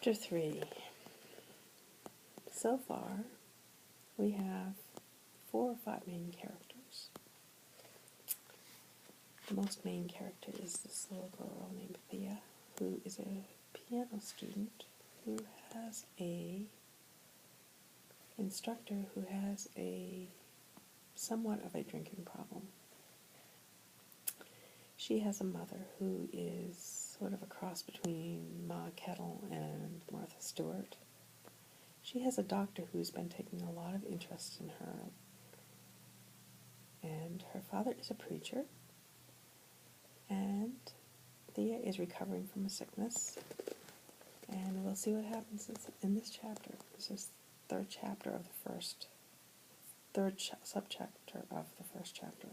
Chapter 3. So far, we have 4 or 5 main characters. The most main character is this little girl named Thea, who is a piano student who has a instructor who has a somewhat of a drinking problem. She has a mother who is sort of a cross between Ma Kettle and Martha Stewart. She has a doctor who's been taking a lot of interest in her, and her father is a preacher, and Thea is recovering from a sickness, and we'll see what happens in this chapter. This is the third chapter of the first, subchapter of the first chapter.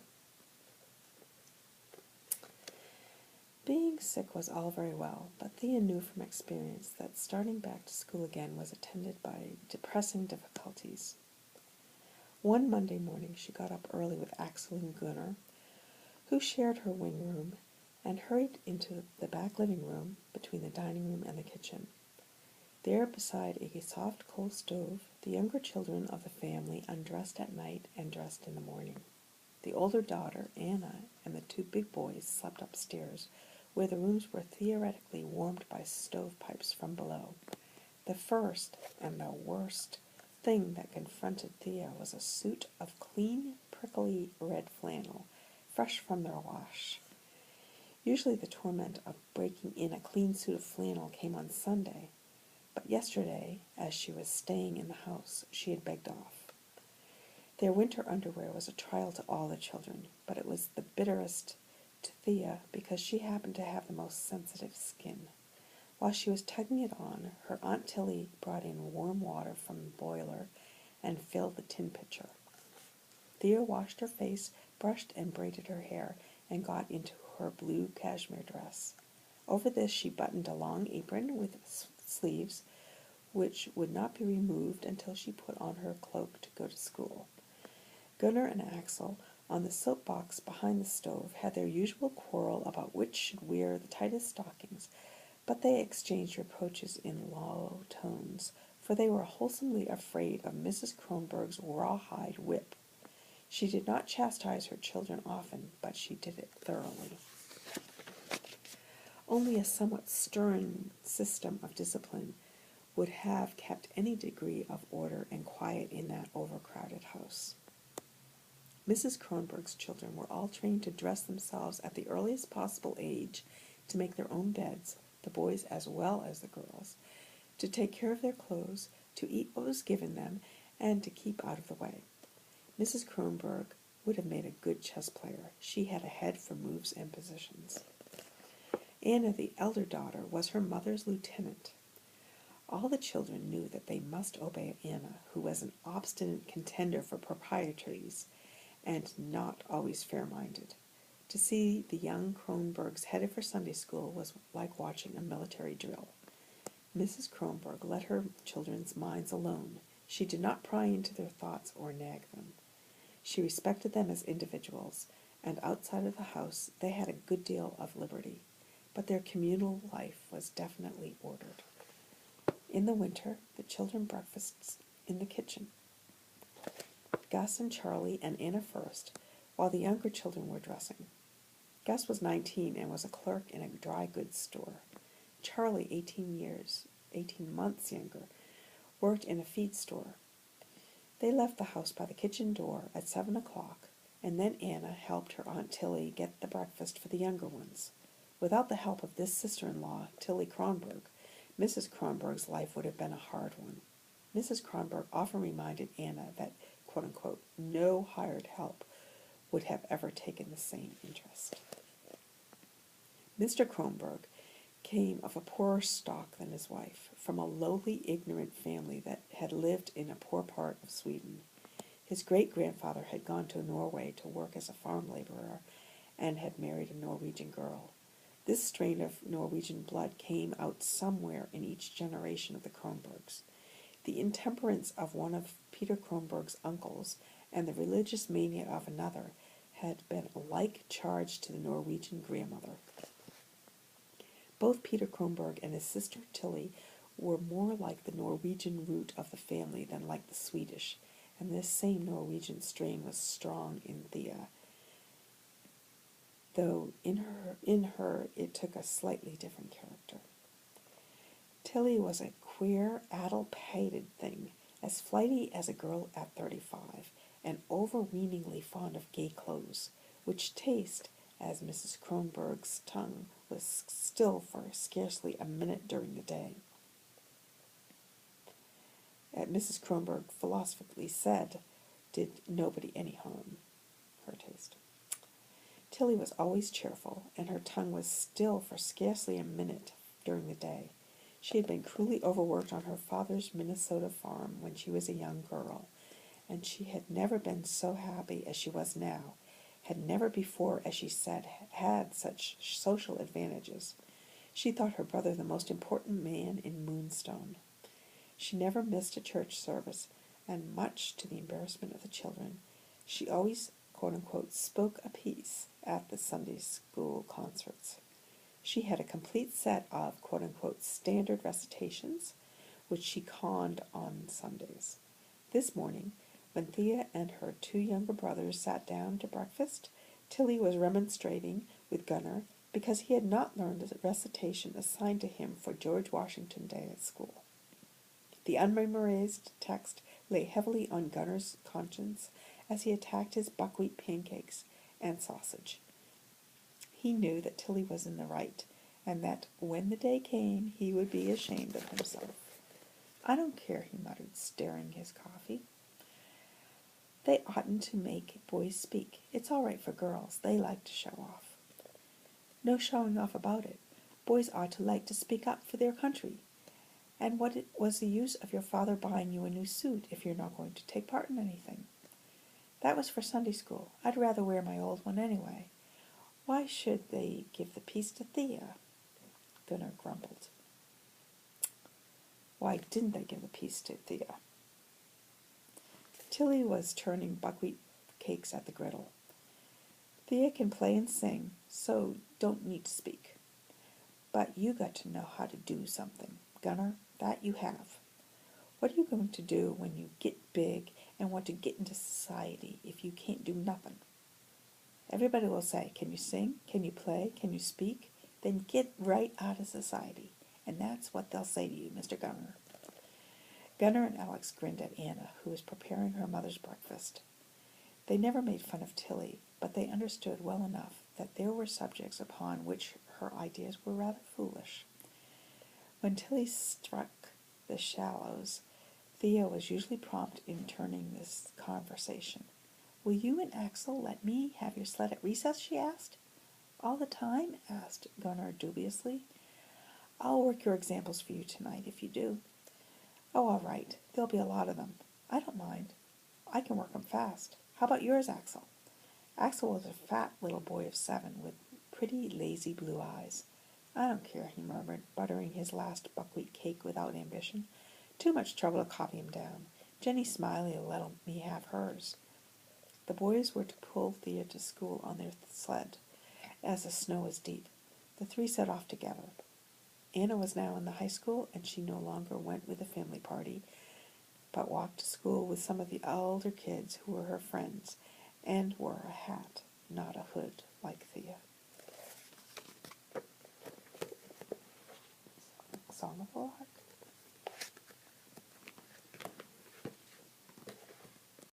Being sick was all very well, but Thea knew from experience that starting back to school again was attended by depressing difficulties. One Monday morning she got up early with Axel and Gunnar, who shared her wing room, and hurried into the back living room between the dining room and the kitchen. There, beside a soft coal stove, the younger children of the family undressed at night and dressed in the morning. The older daughter, Anna, and the 2 big boys slept upstairs, where the rooms were theoretically warmed by stovepipes from below. The first and the worst thing that confronted Thea was a suit of clean, prickly red flannel, fresh from their wash. Usually the torment of breaking in a clean suit of flannel came on Sunday, but yesterday, as she was staying in the house, she had begged off. Their winter underwear was a trial to all the children, but it was the bitterest to Thea because she happened to have the most sensitive skin. While she was tugging it on, her Aunt Tillie brought in warm water from the boiler and filled the tin pitcher. Thea washed her face, brushed and braided her hair, and got into her blue cashmere dress. Over this she buttoned a long apron with sleeves, which would not be removed until she put on her cloak to go to school. Gunnar and Axel, on the soapbox behind the stove, had their usual quarrel about which should wear the tightest stockings, but they exchanged reproaches in low tones, for they were wholesomely afraid of Mrs. Kronborg's rawhide whip. She did not chastise her children often, but she did it thoroughly. Only a somewhat stern system of discipline would have kept any degree of order and quiet in that overcrowded house. Mrs. Kronborg's children were all trained to dress themselves at the earliest possible age, to make their own beds, the boys as well as the girls, to take care of their clothes, to eat what was given them, and to keep out of the way. Mrs. Kronborg would have made a good chess player. She had a head for moves and positions. Anna, the elder daughter, was her mother's lieutenant. All the children knew that they must obey Anna, who was an obstinate contender for proprieties, and not always fair-minded. To see the young Kronborgs headed for Sunday school was like watching a military drill. Mrs. Kronborg let her children's minds alone. She did not pry into their thoughts or nag them. She respected them as individuals, and outside of the house they had a good deal of liberty, but their communal life was definitely ordered. In the winter, the children breakfasted in the kitchen. Gus and Charlie and Anna first, while the younger children were dressing. Gus was 19 and was a clerk in a dry goods store. Charlie, 18 months younger, worked in a feed store. They left the house by the kitchen door at 7 o'clock, and then Anna helped her Aunt Tillie get the breakfast for the younger ones. Without the help of this sister-in-law, Tillie Kronborg, Mrs. Kronborg's life would have been a hard one. Mrs. Kronborg often reminded Anna that, quote-unquote, no hired help would have ever taken the same interest. Mr. Kronborg came of a poorer stock than his wife, from a lowly, ignorant family that had lived in a poor part of Sweden. His great-grandfather had gone to Norway to work as a farm laborer and had married a Norwegian girl. This strain of Norwegian blood came out somewhere in each generation of the Kronborgs. The intemperance of one of Peter Kronborg's uncles and the religious mania of another had been alike charged to the Norwegian grandmother. Both Peter Kronborg and his sister Tillie were more like the Norwegian root of the family than like the Swedish, and this same Norwegian strain was strong in Thea, though in her it took a slightly different character. Tillie was a queer, addle-pated thing, as flighty as a girl at 35, and overweeningly fond of gay clothes, which taste, as Mrs. Kronberg's tongue was still for scarcely a minute during the day. Mrs. Kronberg philosophically said, did nobody any harm, her taste. Tillie was always cheerful, and her tongue was still for scarcely a minute during the day. She had been cruelly overworked on her father's Minnesota farm when she was a young girl, and she had never been so happy as she was now, had never before, as she said, had such social advantages. She thought her brother the most important man in Moonstone. She never missed a church service, and much to the embarrassment of the children, she always, quote-unquote, spoke a piece at the Sunday school concerts. She had a complete set of, quote-unquote, standard recitations, which she conned on Sundays. This morning, when Thea and her 2 younger brothers sat down to breakfast, Tillie was remonstrating with Gunnar because he had not learned the recitation assigned to him for George Washington Day at school. The unmemorized text lay heavily on Gunnar's conscience as he attacked his buckwheat pancakes and sausage. He knew that Tillie was in the right, and that when the day came he would be ashamed of himself. "I don't care," he muttered, stirring his coffee. "They oughtn't to make boys speak. It's all right for girls. They like to show off." "No showing off about it. Boys ought to like to speak up for their country. And what was the use of your father buying you a new suit if you're not going to take part in anything?" "That was for Sunday school. I'd rather wear my old one anyway. Why should they give the piece to Thea?" Gunnar grumbled. Why didn't they give the piece to Thea? Tillie was turning buckwheat cakes at the griddle. "Thea can play and sing, so don't need to speak. But you got to know how to do something, Gunnar, that you have. What are you going to do when you get big and want to get into society if you can't do nothing? Everybody will say, can you sing? Can you play? Can you speak? Then get right out of society. And that's what they'll say to you, Mr. Gunnar." Gunnar and Alex grinned at Anna, who was preparing her mother's breakfast. They never made fun of Tillie, but they understood well enough that there were subjects upon which her ideas were rather foolish. When Tillie struck the shallows, Thea was usually prompt in turning this conversation. "Will you and Axel let me have your sled at recess?" she asked. "All the time?" asked Gunnar dubiously. "I'll work your examples for you tonight, if you do." "Oh, all right. There'll be a lot of them. I don't mind. I can work 'em fast. How about yours, Axel?" Axel was a fat little boy of 7 with pretty, lazy blue eyes. "I don't care," he murmured, buttering his last buckwheat cake without ambition. "Too much trouble to copy him down. Jenny Smiley will let me have hers." The boys were to pull Thea to school on their sled, as the snow was deep. The 3 set off together. Anna was now in the high school, and she no longer went with the family party, but walked to school with some of the older kids who were her friends, and wore a hat, not a hood, like Thea. Song of the Lark.